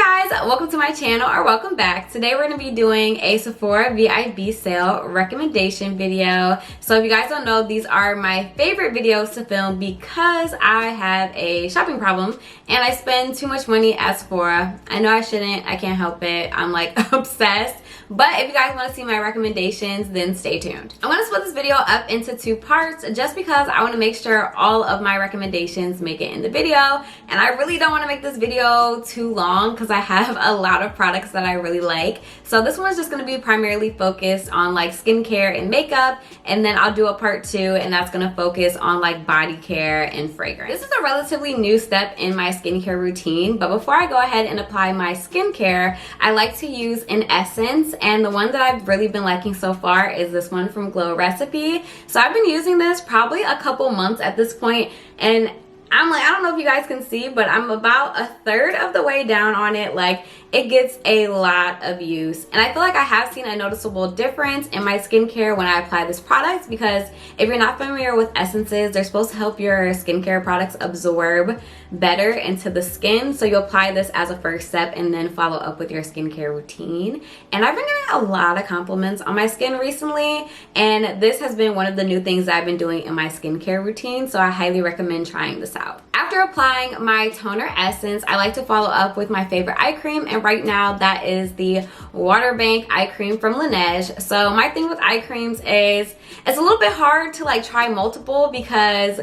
Hey guys, welcome to my channel, or welcome back. Today we're going to be doing a Sephora VIB Sale recommendation video. So if you guys don't know, these are my favorite videos to film because I have a shopping problem and I spend too much money at Sephora. I know I shouldn't, I can't help it. I'm like obsessed. But if you guys want to see my recommendations, then stay tuned. I'm going to split this video up into two parts just because I want to make sure all of my recommendations make it in the video. And I really don't want to make this video too long because I have a lot of products that I really like. So this one is just going to be primarily focused on like skincare and makeup. And then I'll do a part two and that's going to focus on like body care and fragrance. This is a relatively new step in my skincare routine. But before I go ahead and apply my skincare, I like to use an essence. And the one that I've really been liking so far is this one from Glow Recipe. So I've been using this probably a couple months at this point, and I'm like, I don't know if you guys can see, but I'm about a third of the way down on it. Like, it gets a lot of use. And I feel like I have seen a noticeable difference in my skincare when I apply this product, because if you're not familiar with essences, they're supposed to help your skincare products absorb better into the skin. So you apply this as a first step and then follow up with your skincare routine. And I've been getting a lot of compliments on my skin recently, and this has been one of the new things that I've been doing in my skincare routine. So I highly recommend trying this out. After applying my toner essence, I like to follow up with my favorite eye cream, and right now that is the Water Bank eye cream from Laneige. So my thing with eye creams is it's a little bit hard to like try multiple, because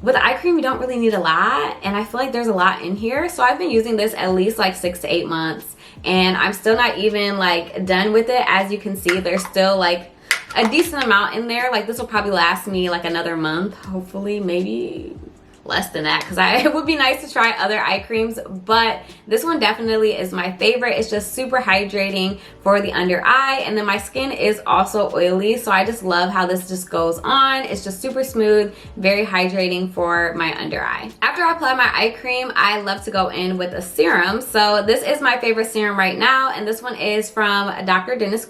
with eye cream you don't really need a lot, and I feel like there's a lot in here. So I've been using this at least like 6 to 8 months, and I'm still not even like done with it. As you can see, there's still like a decent amount in there. Like, this will probably last me like another month, hopefully, maybe less than that, because it would be nice to try other eye creams, but this one definitely is my favorite. It's just super hydrating for the under eye, and then my skin is also oily, so I just love how this just goes on. It's just super smooth, very hydrating for my under eye. After I apply my eye cream, I love to go in with a serum. So this is my favorite serum right now, and this one is from Dr.Dennis.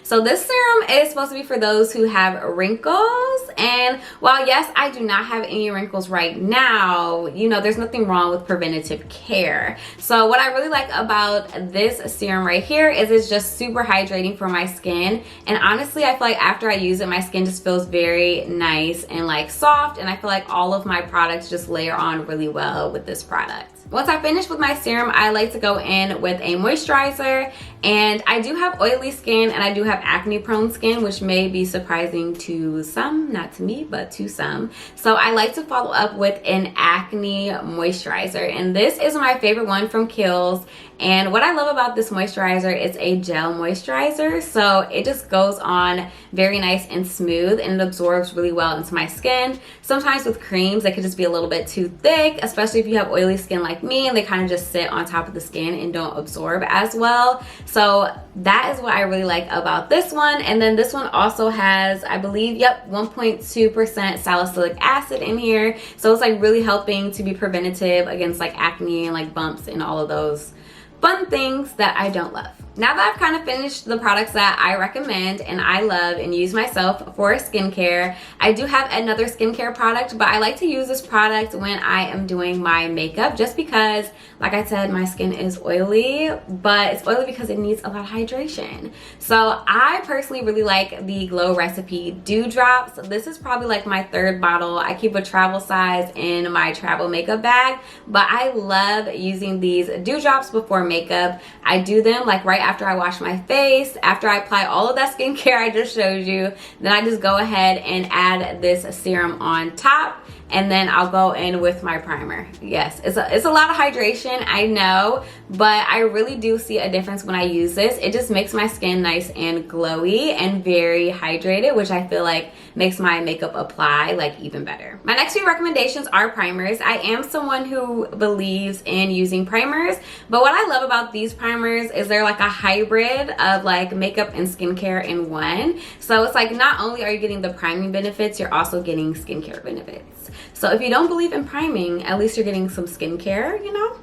So this serum is supposed to be for those who have wrinkles, and while yes, I do not have any wrinkles right now, you know, there's nothing wrong with preventative care. So what I really like about this serum right here is it's just super hydrating for my skin, and honestly I feel like after I use it, my skin just feels very nice and like soft, and I feel like all of my products just layer on really well with this product. Once I finish with my serum, I like to go in with a moisturizer, and I do have oily skin and I do have acne prone skin, which may be surprising to some, not to me, but to some. So I like to follow up with an acne moisturizer, and this is my favorite one from Kiehls. And what I love about this moisturizer, it's a gel moisturizer, so it just goes on very nice and smooth, and it absorbs really well into my skin. Sometimes with creams, they could just be a little bit too thick, especially if you have oily skin like me, and they kind of just sit on top of the skin and don't absorb as well. So that is what I really like about this one. And then this one also has, I believe, 1.2% salicylic acid in here, so it's like really helping to be preventative against like acne and like bumps and all of those fun things that I don't love. Now that I've kind of finished the products that I recommend and I love and use myself for skincare, I do have another skincare product, but I like to use this product when I am doing my makeup, just because, like I said, my skin is oily, but it's oily because it needs a lot of hydration. So I personally really like the Glow Recipe Dew Drops. This is probably like my third bottle. I keep a travel size in my travel makeup bag, but I love using these dew drops before makeup. I do them like right after I wash my face, after I apply all of that skincare I just showed you. Then I just go ahead and add this serum on top, and then I'll go in with my primer. Yes, it's a lot of hydration, I know, but I really do see a difference when I use this. It just makes my skin nice and glowy and very hydrated, which I feel like makes my makeup apply like even better. My next few recommendations are primers. I am someone who believes in using primers, but what I love about these primers is they're like a hybrid of like makeup and skincare in one. So it's like not only are you getting the priming benefits, you're also getting skincare benefits. So if you don't believe in priming, at least you're getting some skincare, you know?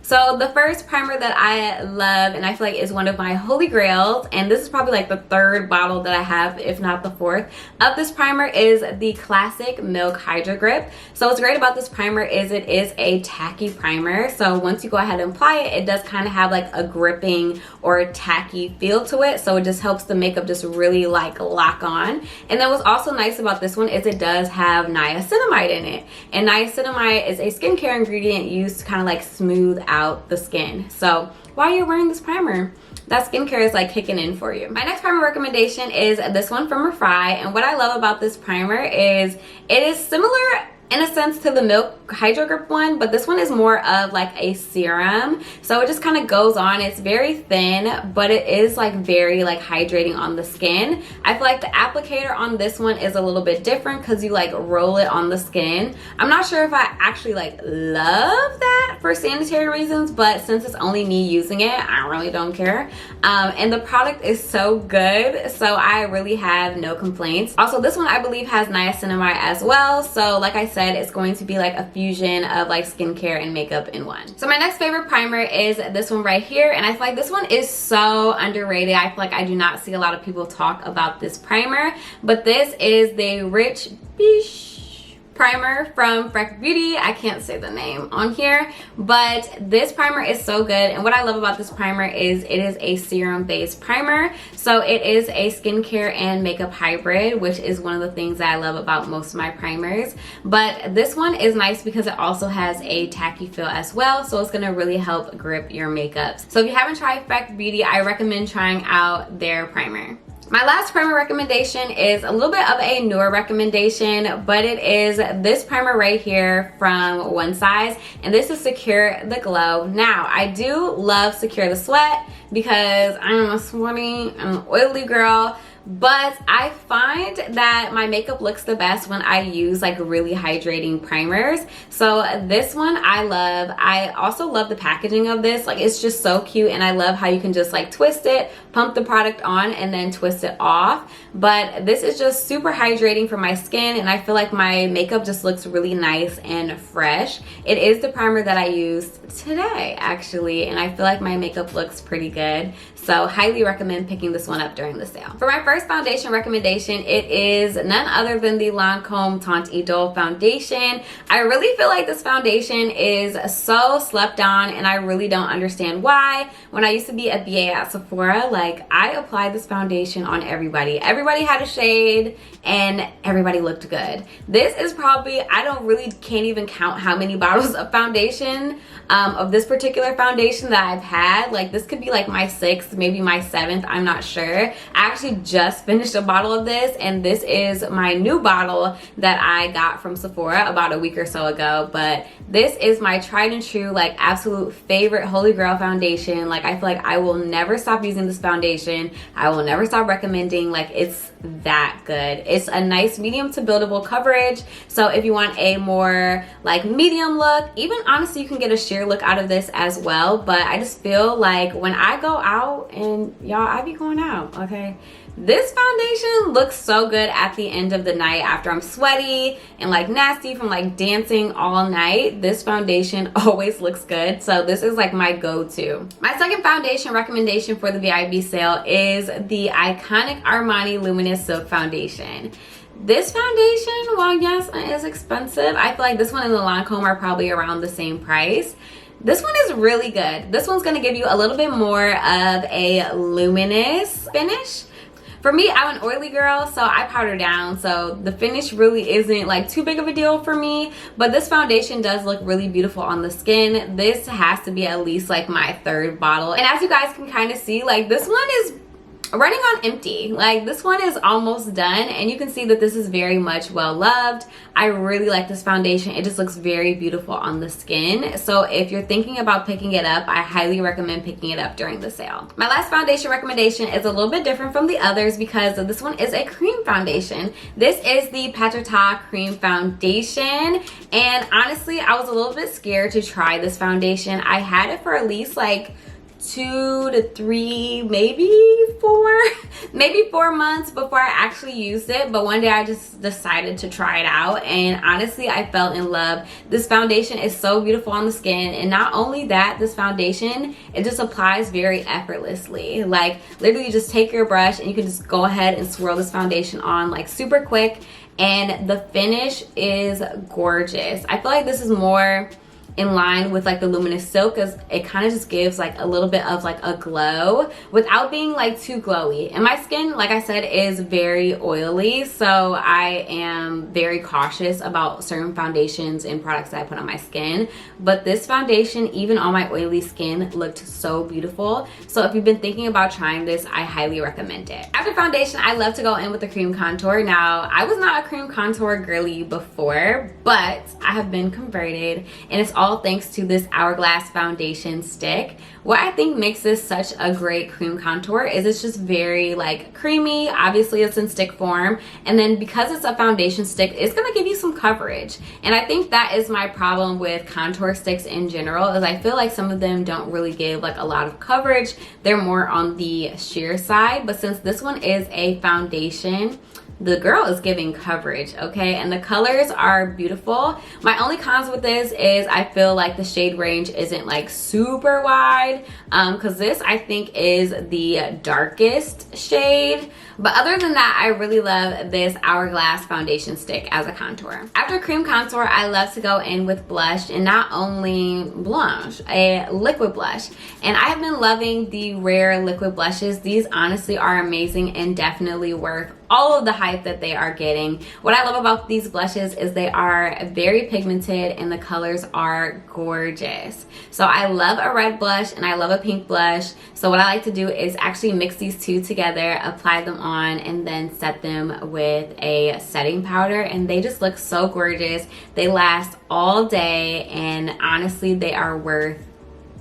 So the first primer that I love and I feel like is one of my holy grails, and this is probably like the third bottle that I have, if not the fourth, of this primer, is the Classic Milk Hydro Grip. So what's great about this primer is it is a tacky primer. So once you go ahead and apply it, it does kind of have like a gripping or a tacky feel to it. So it just helps the makeup just really like lock on. And then what's also nice about this one is it does have niacinamide in it. And niacinamide is a skincare ingredient used to kind of like smooth out the skin. So while you're wearing this primer, that skincare is like kicking in for you. My next primer recommendation is this one from Refy, and what I love about this primer is it is similar in a sense to the Milk Hydro Grip one, but this one is more of like a serum. So it just kind of goes on. It's very thin, but it is like very like hydrating on the skin. I feel like the applicator on this one is a little bit different because you like roll it on the skin. I'm not sure if I actually like love that for sanitary reasons, but since it's only me using it, I really don't care. And the product is so good, so I really have no complaints. Also, this one I believe has niacinamide as well. So like I said, it's going to be like a fusion of like skincare and makeup in one. So my next favorite primer is this one right here, and I feel like this one is so underrated. I feel like I do not see a lot of people talk about this primer, but this is the Rich Beige primer from Freck Beauty. I can't say the name on here, but this primer is so good. And what I love about this primer is it is a serum based primer. So it is a skincare and makeup hybrid, which is one of the things that I love about most of my primers. But this one is nice because it also has a tacky feel as well. So it's gonna really help grip your makeups. So if you haven't tried Freck Beauty, I recommend trying out their primer. My last primer recommendation is a little bit of a newer recommendation, but it is this primer right here from One Size, and this is Secure the Glow. Now, I do love Secure the Sweat because I'm a sweaty, I'm an oily girl, but I find that my makeup looks the best when I use like really hydrating primers. So this one I love. I also love the packaging of this. Like, it's just so cute, and I love how you can just like twist it, pump the product on, and then twist it off. But this is just super hydrating for my skin, and I feel like my makeup just looks really nice and fresh. It is the primer that I used today actually, and I feel like my makeup looks pretty good. So highly recommend picking this one up during the sale. For my first foundation recommendation, it is none other than the Lancome Teint Idole foundation. I really feel like this foundation is so slept on, and I really don't understand why. When I used to be a BA at Sephora, like, I applied this foundation on everybody. Everybody had a shade and everybody looked good. This is probably, I can't even count how many bottles of foundation of this particular foundation that I've had. Like, this could be like my 6th, maybe my 7th, I'm not sure. I actually just finished a bottle of this, and this is my new bottle that I got from Sephora about a week or so ago. But this is my tried and true, like, absolute favorite holy grail foundation. Like, I feel like I will never stop using this foundation. I will never stop recommending. Like, it's that good. It's a nice medium to buildable coverage. So if you want a more like medium look, even honestly you can get a sheer look out of this as well. But I just feel like when I go out, and y'all, I be going out, okay, this foundation looks so good at the end of the night after I'm sweaty and like nasty from like dancing all night. This foundation always looks good. So this is like my go-to. My second foundation recommendation for the VIB sale is the iconic Armani Luminous Silk Foundation. This foundation, while yes, it is expensive, I feel like this one and the Lancome are probably around the same price. This one is really good. This one's gonna give you a little bit more of a luminous finish. For me, I'm an oily girl, so I powder down, so the finish really isn't like too big of a deal for me. But this foundation does look really beautiful on the skin. This has to be at least like my 3rd bottle. And as you guys can kind of see, like, this one is running on empty. Like, this one is almost done, and you can see that this is very much well loved. I really like this foundation. It just looks very beautiful on the skin. So if you're thinking about picking it up, I highly recommend picking it up during the sale. My last foundation recommendation is a little bit different from the others because this one is a cream foundation. This is the Patricia Cream Foundation, and honestly I was a little bit scared to try this foundation. I had it for at least like 2 to 3, maybe 4 months before I actually used it, but one day I just decided to try it out, and honestly I fell in love. This foundation is so beautiful on the skin, and not only that, this foundation, it just applies very effortlessly. Like literally you just take your brush and you can just go ahead and swirl this foundation on like super quick, and the finish is gorgeous. I feel like this is more in line with like the Luminous Silk, because it kind of just gives like a little bit of like a glow without being like too glowy. And my skin, like I said, is very oily, so I am very cautious about certain foundations and products that I put on my skin. But this foundation, even on my oily skin, looked so beautiful. So if you've been thinking about trying this, I highly recommend it. After foundation, I love to go in with the cream contour. Now, I was not a cream contour girly before, but I have been converted, and it's all thanks to this Hourglass foundation stick. What I think makes this such a great cream contour is it's just very like creamy. Obviously it's in stick form, and then because it's a foundation stick, it's gonna give you some coverage. And I think that is my problem with contour sticks in general, is I feel like some of them don't really give like a lot of coverage. They're more on the sheer side, but since this one is a foundation, the girl is giving coverage, okay? And the colors are beautiful. My only cons with this is I feel like the shade range isn't like super wide, because this I think is the darkest shade. But other than that, I really love this Hourglass foundation stick as a contour. After cream contour, I love to go in with blush, and not only blush, a liquid blush. And I have been loving the Rare liquid blushes. These honestly are amazing and definitely worth all of the hype that they are getting. What I love about these blushes is they are very pigmented and the colors are gorgeous. So I love a red blush and I love a pink blush. So what I like to do is actually mix these two together, apply them on, and then set them with a setting powder, and they just look so gorgeous. They last all day, and honestly they are worth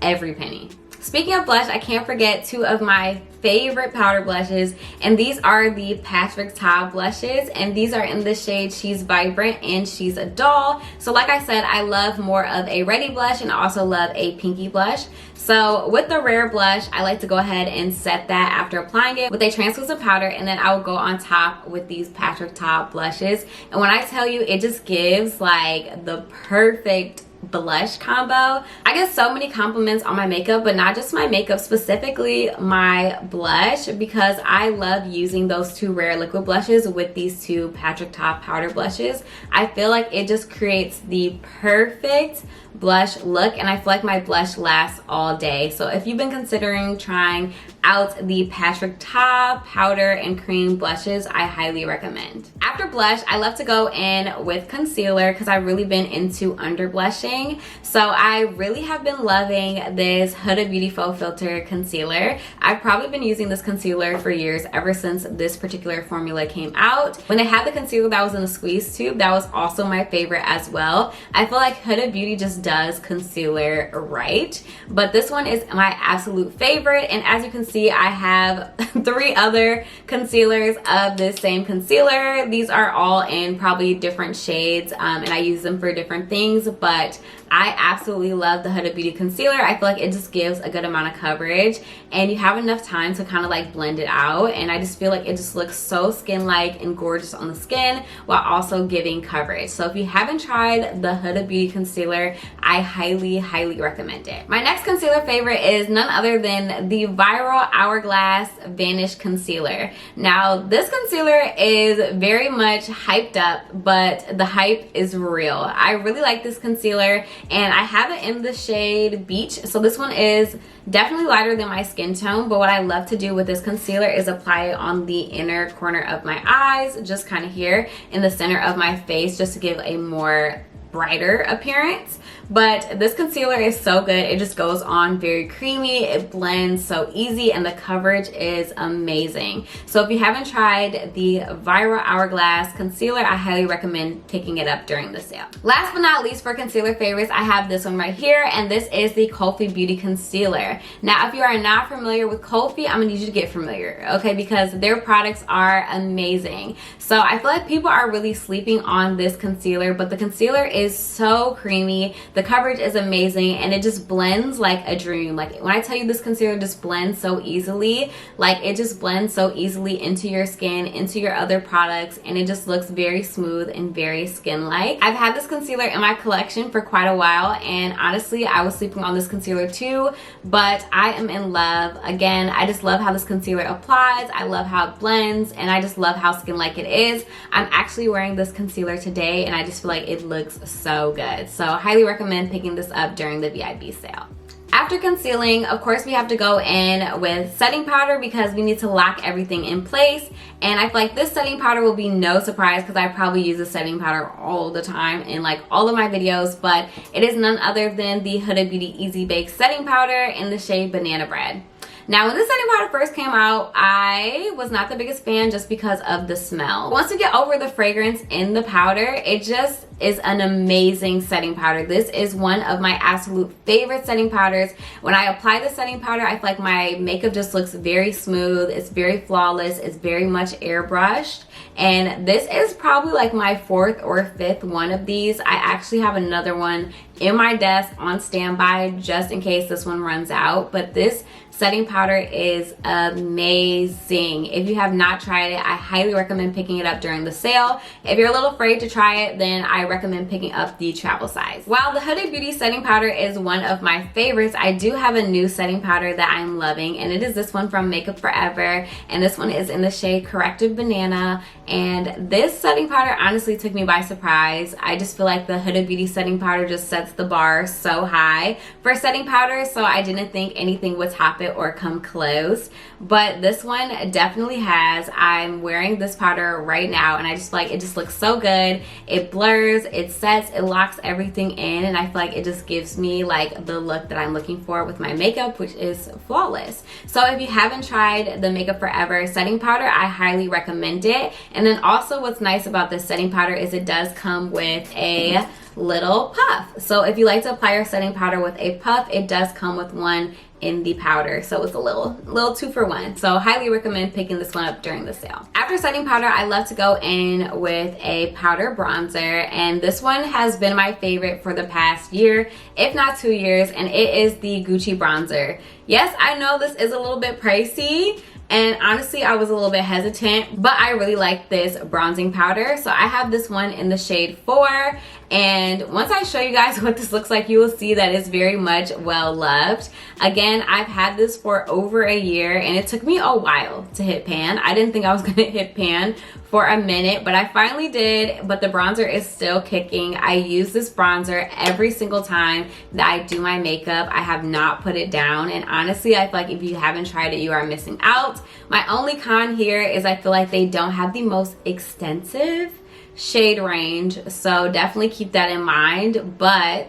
every penny. Speaking of blush, I can't forget two of my favorite powder blushes, and these are the Patrick Ta blushes, and these are in the shade She's Vibrant and She's a Doll. So like I said, I love more of a reddy blush and I also love a pinky blush. So with the Rare blush, I like to go ahead and set that after applying it with a translucent powder, and then I will go on top with these Patrick Ta blushes. And when I tell you, it just gives like the perfect blush combo. I get so many compliments on my makeup, but not just my makeup, specifically my blush, because I love using those two Rare liquid blushes with these two Patrick Ta powder blushes. I feel like it just creates the perfect blush look, and I feel like my blush lasts all day. So if you've been considering trying out the Patrick Ta powder and cream blushes, I highly recommend. After blush, I love to go in with concealer because I've really been into under blushing. So I really have been loving this Huda Beauty Faux Filter concealer. I've probably been using this concealer for years, ever since this particular formula came out. When they had the concealer that was in a squeeze tube, that was also my favorite as well. I feel like Huda Beauty just does concealer right, but this one is my absolute favorite. And as you can see, I have 3 other concealers of this same concealer. These are all in probably different shades, and I use them for different things, but I absolutely love the Huda Beauty concealer. I feel like it just gives a good amount of coverage, and you have enough time to kind of like blend it out, and I just feel like it just looks so skin-like and gorgeous on the skin while also giving coverage. So if you haven't tried the Huda Beauty concealer, I highly recommend it. My next concealer favorite is none other than the viral Hourglass Vanish concealer. Now this concealer is very much hyped up, but the hype is real. I really like this concealer, and I have it in the shade Beach. So this one is definitely lighter than my skin tone, but what I love to do with this concealer is apply it on the inner corner of my eyes, just kind of here in the center of my face, just to give a more brighter appearance. But this concealer is so good. It just goes on very creamy, it blends so easy, and the coverage is amazing. So if you haven't tried the viral Hourglass concealer, I highly recommend picking it up during the sale. Last but not least, for concealer favorites, I have this one right here, and this is the Kulfi Beauty Concealer. Now if you are not familiar with Kulfi, I'm gonna need you to get familiar, okay, because their products are amazing. So I feel like people are really sleeping on this concealer, but the concealer is is so creamy. The coverage is amazing, and it just blends like a dream. Like when I tell you this concealer just blends so easily, like it just blends so easily into your skin, into your other products, and it just looks very smooth and very skin-like. I've had this concealer in my collection for quite a while, and honestly I was sleeping on this concealer too, but I am in love. Again, I just love how this concealer applies, I love how it blends, and I just love how skin-like it is. I'm actually wearing this concealer today, and I just feel like it looks so good. So I highly recommend picking this up during the VIB sale. After concealing, of course, we have to go in with setting powder because we need to lock everything in place. And I feel like this setting powder will be no surprise because I probably use this setting powder all the time in like all of my videos, but it is none other than the Huda Beauty Easy Bake setting powder in the shade Banana Bread. Now, when this setting powder first came out, I was not the biggest fan just because of the smell. Once you get over the fragrance in the powder, it just is an amazing setting powder. This is one of my absolute favorite setting powders. When I apply the setting powder, I feel like my makeup just looks very smooth. It's very flawless. It's very much airbrushed. And this is probably like my 4th or 5th one of these. I actually have another one in my desk on standby just in case this one runs out. But this setting powder is amazing. If you have not tried it, I highly recommend picking it up during the sale. If you're a little afraid to try it, then I recommend picking up the travel size. While the Huda Beauty setting powder is one of my favorites, I do have a new setting powder that I'm loving, and it is this one from Makeup Forever, and this one is in the shade Corrective Banana. And this setting powder honestly took me by surprise. I just feel like the Huda Beauty setting powder just sets the bar so high for setting powder, so I didn't think anything would top it or come close, but this one definitely has. I'm wearing this powder right now, and I just feel like it just looks so good. It blurs, it sets, it locks everything in, and I feel like it just gives me like the look that I'm looking for with my makeup, which is flawless. So if you haven't tried the Makeup Forever setting powder, I highly recommend it. And then also what's nice about this setting powder is it does come with a little puff. So if you like to apply your setting powder with a puff, it does come with one in the powder, so it's a little 2-for-1. So highly recommend picking this one up during the sale. After setting powder, I love to go in with a powder bronzer, and this one has been my favorite for the past year, if not 2 years, and it is the Gucci bronzer. Yes, I know this is a little bit pricey, and honestly I was a little bit hesitant, but I really like this bronzing powder. So I have this one in the shade 4, and once I show you guys what this looks like, you will see that it's very much well loved. Again, I've had this for over a year, and it took me a while to hit pan. I didn't think I was gonna hit pan for a minute, but I finally did. But the bronzer is still kicking. I use this bronzer every single time that I do my makeup. I have not put it down, and honestly I feel like if you haven't tried it, you are missing out. My only con here is I feel like they don't have the most extensive shade range, so definitely keep that in mind. But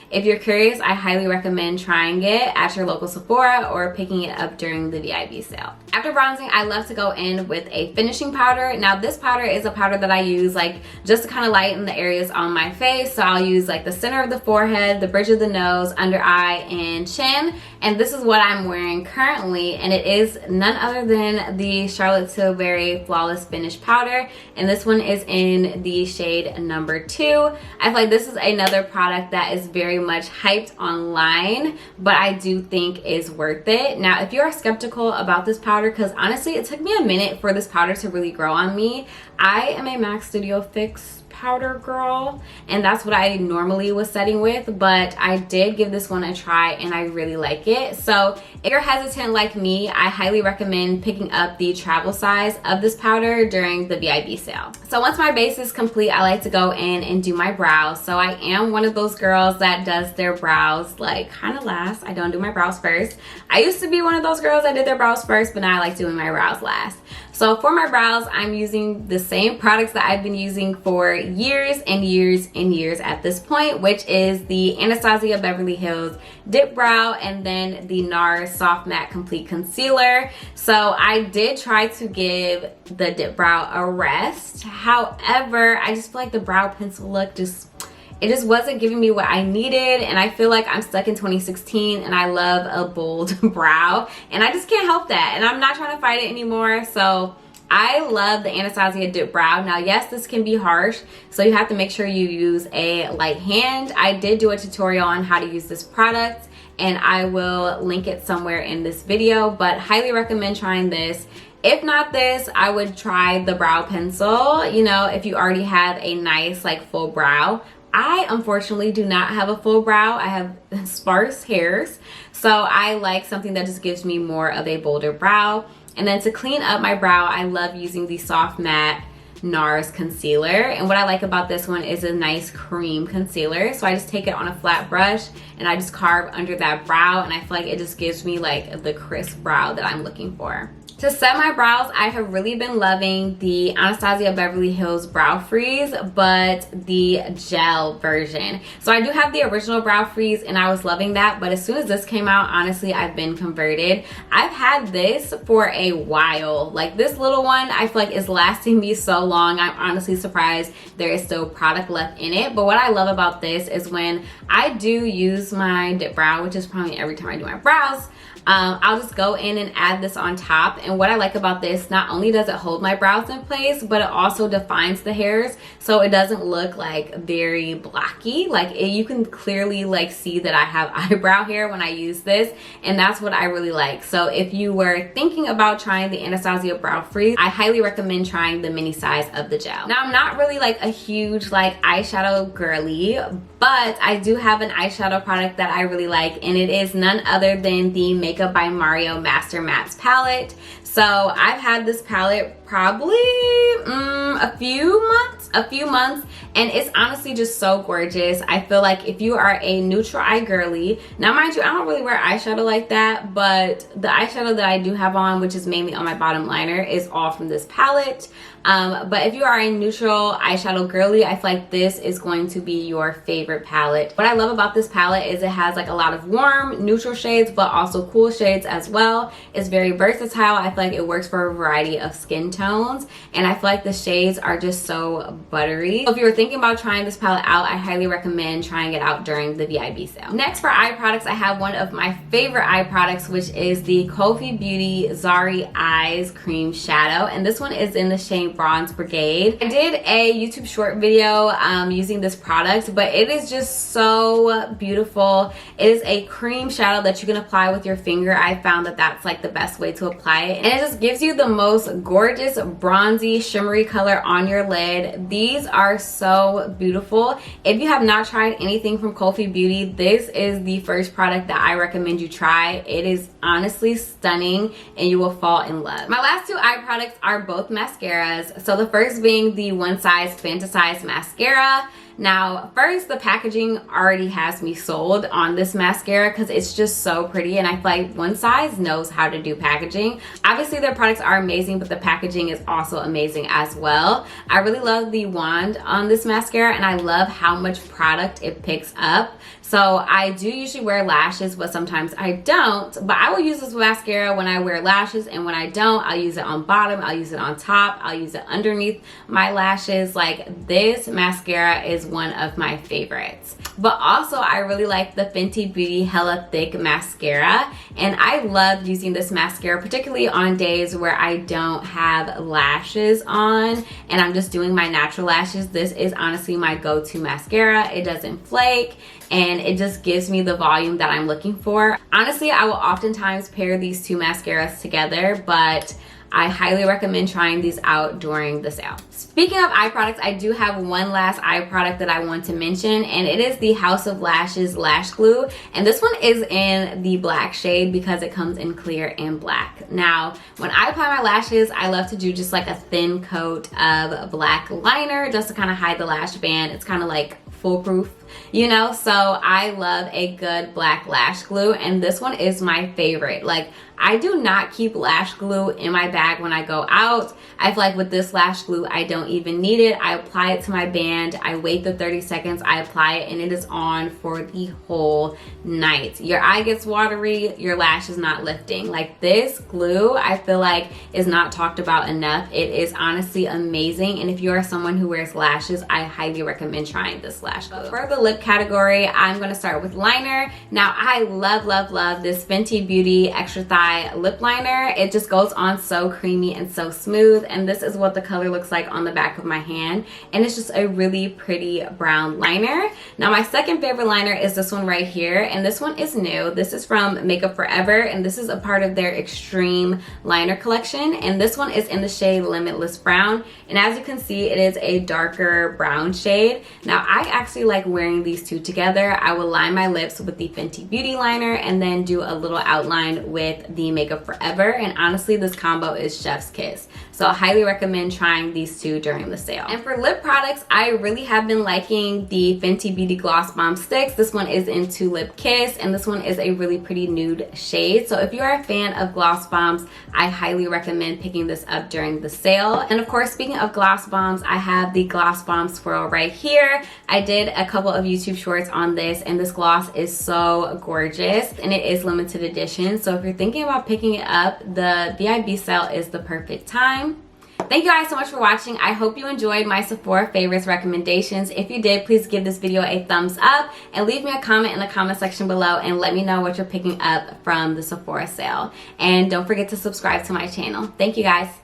if you're curious, I highly recommend trying it at your local Sephora or picking it up during the VIB sale. After bronzing, I love to go in with a finishing powder. Now this powder is a powder that I use like just to kind of lighten the areas on my face. So I'll use like the center of the forehead, the bridge of the nose, under eye, and chin. And this is what I'm wearing currently, and it is none other than the Charlotte Tilbury Flawless Finish Powder, and this one is in the shade number 2. I feel like this is another product that is very much hyped online, but I do think is worth it. Now, if you are skeptical about this powder, because honestly it took me a minute for this powder to really grow on me. I am a MAC Studio Fix powder girl, and that's what I normally was setting with, but I did give this one a try and I really like it. So if you're hesitant like me, I highly recommend picking up the travel size of this powder during the VIB sale. So once my base is complete, I like to go in and do my brows. So I am one of those girls that does their brows like kind of last. I don't do my brows first. I used to be one of those girls that did their brows first, but now I like doing my brows last. So for my brows, I'm using the same products that I've been using for years and years and years at this point, which is the Anastasia Beverly Hills Dipbrow and then the NARS Soft Matte Complete Concealer. So I did try to give the Dipbrow a rest. However, I just feel like the brow pencil look it just wasn't giving me what I needed, and I feel like I'm stuck in 2016 and I love a bold brow, and I just can't help that, and I'm not trying to fight it anymore. So I love the Anastasia Dipbrow. Now, yes, this can be harsh, so you have to make sure you use a light hand. I did do a tutorial on how to use this product, and I will link it somewhere in this video, but highly recommend trying this. If not this, I would try the brow pencil, you know, if you already have a nice like full brow. I unfortunately do not have a full brow. I have sparse hairs, so I like something that just gives me more of a bolder brow. And then to clean up my brow, I love using the Soft Matte NARS concealer. And what I like about this one is a nice cream concealer. So I just take it on a flat brush and I just carve under that brow, and I feel like it just gives me like the crisp brow that I'm looking for. To set my brows, I have really been loving the Anastasia Beverly Hills Brow Freeze, but the gel version. So I do have the original Brow Freeze and I was loving that, but as soon as this came out, honestly, I've been converted. I've had this for a while. Like this little one, I feel like is lasting me so long. I'm honestly surprised there is still product left in it. But what I love about this is when I do use my dip brow, which is probably every time I do my brows, I'll just go in and add this on top. And what I like about this, not only does it hold my brows in place, but it also defines the hairs so it doesn't look like very blocky. Like you can clearly like see that I have eyebrow hair when I use this, and that's what I really like. So if you were thinking about trying the Anastasia Brow Freeze, I highly recommend trying the mini size of the gel. Now, I'm not really like a huge like eyeshadow girly, but I do have an eyeshadow product that I really like, and it is none other than the Makeup by Mario Master Mattes palette. So I've had this palette probably a few months, and it's honestly just so gorgeous. I feel like if you are a neutral eye girly, now mind you, I don't really wear eyeshadow like that, but the eyeshadow that I do have on, which is mainly on my bottom liner, is all from this palette. But if you are a neutral eyeshadow girly, I feel like this is going to be your favorite palette. What I love about this palette is it has like a lot of warm neutral shades, but also cool shades as well. It's very versatile. I feel like it works for a variety of skin tones, and I feel like the shades are just so buttery. So if you're thinking about trying this palette out, I highly recommend trying it out during the VIB sale. Next, for eye products, I have one of my favorite eye products, which is the Kulfi Beauty Zari Eyes Cream Shadow, and this one is in the shade Bronze Brigade. I did a YouTube short video using this product, but it is just so beautiful. It is a cream shadow that you can apply with your finger. I found that that's like the best way to apply it, and it just gives you the most gorgeous bronzy shimmery color on your lid. These are so beautiful. If you have not tried anything from Kulfi Beauty, this is the first product that I recommend you try. It is honestly stunning and you will fall in love. My last two eye products are both mascaras. So the first being the One Size Fantasize mascara. Now, first, the packaging already has me sold on this mascara because it's just so pretty, and I feel like One Size knows how to do packaging. Obviously, their products are amazing, but the packaging is also amazing as well. I really love the wand on this mascara, and I love how much product it picks up. So I do usually wear lashes, but sometimes I don't. But I will use this mascara when I wear lashes, and when I don't, I'll use it on bottom, I'll use it on top, I'll use it underneath my lashes. Like, this mascara is one of my favorites. But also, I really like the Fenty Beauty Hella Thick mascara, and I love using this mascara, particularly on days where I don't have lashes on and I'm just doing my natural lashes. This is honestly my go-to mascara. It doesn't flake, and it just gives me the volume that I'm looking for. Honestly, I will oftentimes pair these two mascaras together, but I highly recommend trying these out during the sale. Speaking of eye products, I do have one last eye product that I want to mention, and it is the House of Lashes Lash Glue. And this one is in the black shade because it comes in clear and black. Now, when I apply my lashes, I love to do just like a thin coat of black liner just to kind of hide the lash band. It's kind of like foolproof, you know? So I love a good black lash glue, and this one is my favorite. Like, I do not keep lash glue in my bag when I go out. I feel like with this lash glue, I don't even need it. I apply it to my band, I wait the 30 seconds, I apply it, and it is on for the whole night. Your eye gets watery, your lash is not lifting. Like, this glue, I feel like is not talked about enough. It is honestly amazing, and if you are someone who wears lashes, I highly recommend trying this lash glue. For the lip category, I'm going to start with liner. Now, I love this Fenty Beauty Extra Thigh lip liner. It just goes on so creamy and so smooth, and this is what the color looks like on the back of my hand, and it's just a really pretty brown liner. Now, my second favorite liner is this one right here, and this one is new. This is from Makeup Forever, and this is a part of their Extreme liner collection, and this one is in the shade Limitless Brown, and as you can see, it is a darker brown shade. Now, I actually like wearing these two together. I will line my lips with the Fenty Beauty liner and then do a little outline with the Makeup Forever, and honestly, this combo is chef's kiss. So I highly recommend trying these two during the sale. And for lip products, I really have been liking the Fenty Beauty Gloss Bomb Sticks. This one is in Tulip Kiss, and this one is a really pretty nude shade. So if you are a fan of gloss bombs, I highly recommend picking this up during the sale. And of course, speaking of gloss bombs, I have the Gloss Bomb Swirl right here. I did a couple of YouTube shorts on this, and this gloss is so gorgeous, and it is limited edition. So if you're thinking about picking it up, the VIB sale is the perfect time. Thank you guys so much for watching. I hope you enjoyed my Sephora favorites recommendations. If you did, please give this video a thumbs up and leave me a comment in the comment section below and let me know what you're picking up from the Sephora sale. And don't forget to subscribe to my channel. Thank you guys.